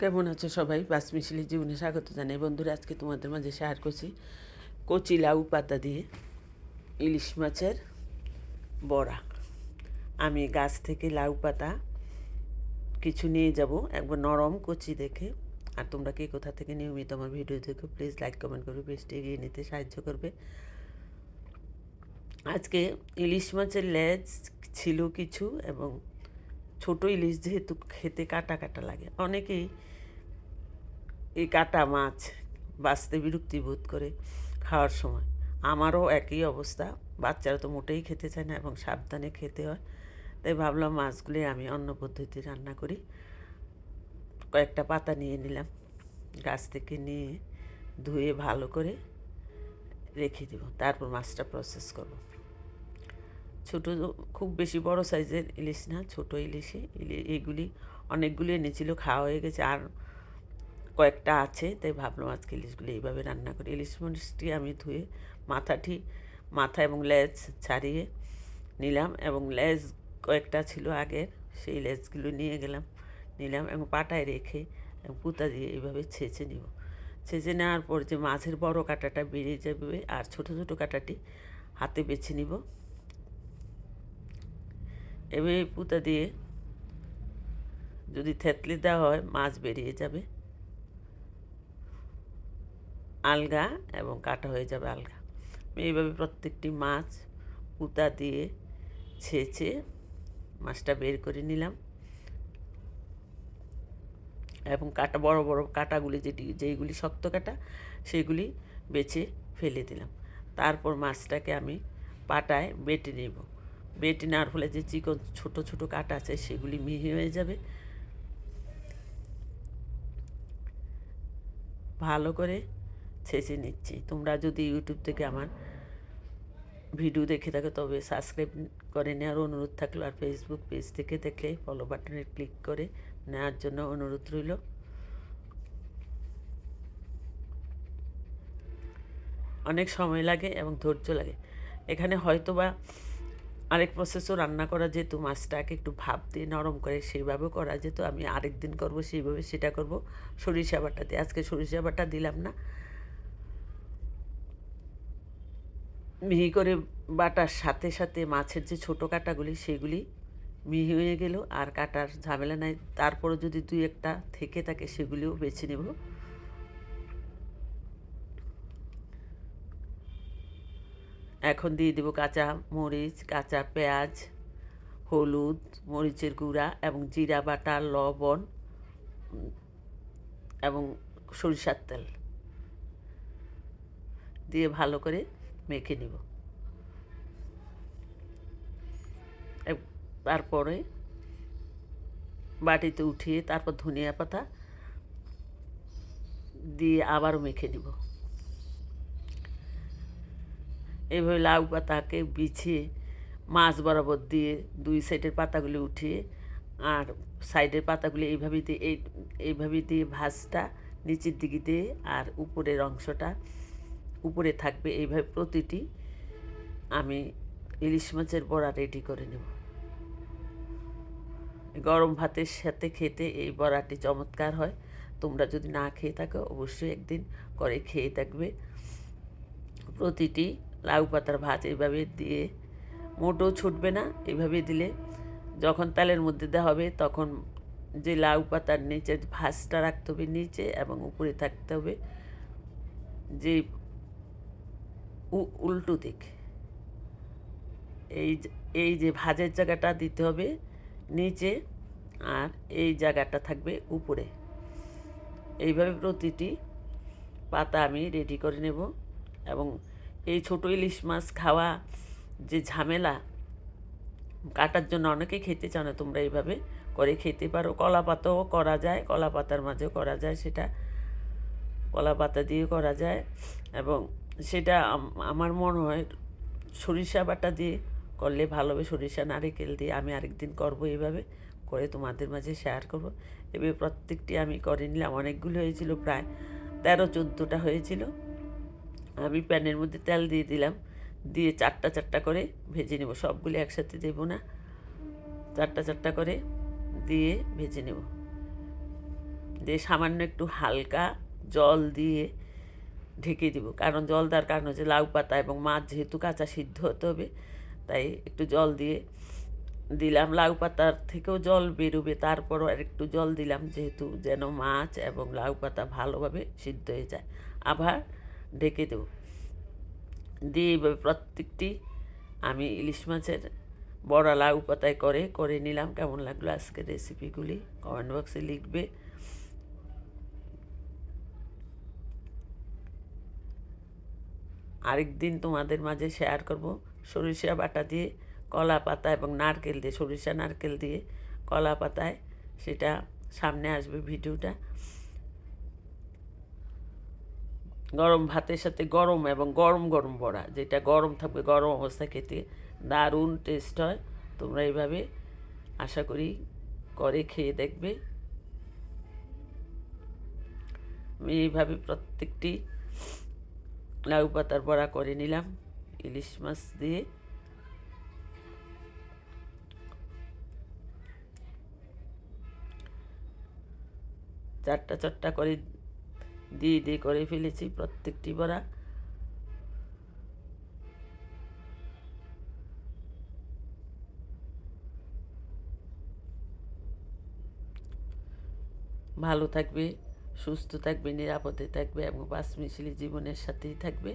কেমন আছো সবাই? পাঁচ মিশালি জীবনে স্বাগত জানাই। বন্ধুরা, আজকে তোমাদের মাঝে শেয়ার করছি কচি লাউ পাতা দিয়ে ইলিশ মাছের বড়া। আমি গাছ থেকে লাউ পাতা কিছু নিয়ে যাব, একবার নরম কচি দেখে। আর তোমরা কে কোথা থেকে নিয়মিত আমার ভিডিও দেখো, প্লিজ লাইক কমেন্ট করবে, পেজটি এগিয়ে নিতে সাহায্য করবে। আজকে ইলিশ মাছের লেজ ছিল কিছু, এবং ছোট ইলিশ যেহেতু খেতে কাটা কাটা লাগে, অনেকেই এই কাটা মাছ বাঁচতে বিরক্তি বোধ করে খাওয়ার সময়। আমারও একই অবস্থা। বাচ্চারা তো মোটেই খেতে চায় না এবং সাবধানে খেতে হয়। তাই ভাবলাম মাছগুলি আমি অন্য পদ্ধতি রান্না করি। কয়েকটা পাতা নিয়ে নিলাম, গাছ থেকে নিয়ে ধুয়ে ভালো করে রেখে দেব, তারপর মাছটা প্রসেস করব। ছোটো, খুব বেশি বড় সাইজের ইলিশ না, ছোটো ইলিশে এইগুলি অনেকগুলি এনেছিল, খাওয়া হয়ে গেছে, আর কয়েকটা আছে। তাই ভাবলাম আজকে ইলিশগুলি এইভাবে রান্না করি। ইলিশ মাছটি আমি ধুয়ে মাথা এবং লেজ ছাড়িয়ে নিলাম, এবং লেজ কয়েকটা ছিল আগের, সেই লেজগুলো নিলাম এবং পাটায় রেখে এবং পুঁতা দিয়ে এইভাবে ছেঁচে নিব। ছেঁচে নেওয়ার পর যে মাছের বড় কাঁটাটা বেরিয়ে যাবে, আর ছোট ছোট কাঁটাটি হাতে বেছে নিব। এভাবে পুঁতা দিয়ে যদি থেতলে দেওয়া হয়, মাছ বেরিয়ে যাবে আলগা এবং কাটা হয়ে যাবে আলগা। আমি এইভাবে প্রত্যেকটি মাছ পুঁতা দিয়ে ছেঁচে মাছটা বের করে নিলাম, এবং কাটা বড় বড় কাটাগুলি যেইগুলি শক্ত কাটা সেইগুলি বেছে ফেলে দিলাম। তারপর মাছটাকে আমি পাটায় বেটে নেব। বেটে নেওয়ার ফলে যে চিকন ছোট ছোট কাটা আছে সেগুলি মিহি হয়ে যাবে। ভালো করে ছেঁচে নিচ্ছি। তোমরা যদি ইউটিউব থেকে আমার ভিডিও দেখে থাকো তবে সাবস্ক্রাইব করে নেওয়ার অনুরোধ থাকলো, আর ফেসবুক পেজ থেকে দেখলে ফলো বাটনে ক্লিক করে নেওয়ার জন্য অনুরোধ রইল। অনেক সময় লাগে এবং ধৈর্য লাগে। এখানে হয়তো বা আরেক প্রসেসও রান্না করা যেত, মাছটাকে একটু ভাপ দিয়ে নরম করে সেইভাবেও করা যেত। আমি আরেক দিন করবো সেইভাবে, সেটা করব সরিষা বাটা দিয়ে। আজকে সরিষা বাটা দিলাম না, মিহি করে বাটার সাথে সাথে মাছের যে ছোটো কাঁটাগুলি সেগুলি মিহি হয়ে গেল, আর কাটার ঝামেলা নাই। তারপরে যদি দুই একটা থেকে থাকে সেগুলিও বেছে নেব। এখন দিয়ে দেবো কাঁচা মরিচ, কাঁচা পেঁয়াজ, হলুদ, মরিচের গুঁড়া এবং জিরা বাটা, লবণ এবং সরিষার তেল দিয়ে ভালো করে মেখে নিব। তারপরে বাটিতে উঠিয়ে তারপর ধনিয়া পাতা দিয়ে আবারও মেখে নিব। এইভাবে লাউ পাতাকে বিছিয়ে মাছ বরাবর দিয়ে দুই সাইডের পাতাগুলি উঠিয়ে, আর সাইডের পাতাগুলি এইভাবে দিয়ে ভাঁজটা নিচের দিকে দিয়ে, আর উপরের অংশটা উপরে থাকবে। এইভাবে প্রতিটি আমি ইলিশ মাছের বড়া রেডি করে নেব। গরম ভাতের সাথে খেতে এই বড়াটি চমৎকার হয়। তোমরা যদি না খেয়ে থাকো অবশ্যই একদিন করে খেয়ে থাকবে। প্রতিটি লাউ পাতার ভাজ এইভাবে দিয়ে মোটেও ছুটবে না। এইভাবে দিলে যখন তেলের মধ্যে দেওয়া হবে তখন যে লাউ পাতার নিচে ভাঁজটা রাখতে হবে নিচে, এবং উপরে থাকতে হবে যে উল্টো দিক। এই এই যে ভাজের জায়গাটা দিতে হবে নিচে, আর এই জায়গাটা থাকবে উপরে। এইভাবে প্রতিটি পাতা আমি রেডি করে নেব। এবং এই ছোটো ইলিশ মাছ খাওয়া যে ঝামেলা, কাটার জন্য অনেকেই খেতে চাও না, তোমরা এইভাবে করে খেতে পারো। কলা পাতাও করা যায়, কলা পাতার মাঝেও করা যায়, সেটা কলা পাতা দিয়ে করা যায়। এবং সেটা আমার মনে হয় সরিষা বাটা দিয়ে করলে ভালো হবে, সরিষা নারিকেল দিয়ে। আমি আরেকদিন করবো, এইভাবে করে তোমাদের মাঝে শেয়ার করব। এভাবে প্রত্যেকটি আমি করে নিলাম। অনেকগুলো হয়েছিল, প্রায় 13-14টা হয়েছিল। আমি প্যানের মধ্যে তেল দিয়ে দিলাম, দিয়ে চারটা চারটা করে ভেজে নেব। সবগুলি একসাথে দেব না, চারটা চারটা করে দিয়ে ভেজে নেব। দিয়ে সামান্য একটু হালকা জল দিয়ে ঢেকে দিব, কারণ জল দেওয়ার কারণ হচ্ছে লাউ পাতা এবং মাছ যেহেতু কাঁচা সিদ্ধ হতে হবে, তাই একটু জল দিয়ে দিলাম। লাউ পাতার থেকেও জল বেরোবে, তারপরও আর একটু জল দিলাম, যেহেতু যেন মাছ এবং লাউ পাতা ভালোভাবে সিদ্ধ হয়ে যায়। আবার ঢেকে দেব, দিয়ে এইভাবে প্রত্যেকটি আমি ইলিশ মাছের বড়া লাউ পাতায় করে নিলাম। কেমন লাগলো আজকের রেসিপিগুলি কমেন্ট বক্সে লিখবে। আরেকদিন তোমাদের মাঝে শেয়ার করব সরিষা বাটা দিয়ে কলা পাতা এবং নারকেল দিয়ে, সরিষা নারকেল দিয়ে কলা পাতায়, সেটা সামনে আসবে ভিডিওটা। গরম ভাতের সাথে গরম এবং গরম গরম বড়া, যেটা গরম থাকবে গরম অবস্থায় খেতে দারুণ টেস্ট হয়। তোমরা এইভাবে আশা করি করে খেয়ে দেখবে। আমি এইভাবে প্রত্যেকটি লাউ পাতার বড়া করে নিলাম ইলিশ মাছ দিয়ে। চারটা চারটা করে দিয়ে করে ফেলেছি প্রত্যেকটি বড়া। ভালো থাকবে, সুস্থ থাকবে, নিরাপদে থাকবে এবং পাঁচমিশালি জীবনের সাথেই থাকবে।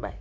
বাই।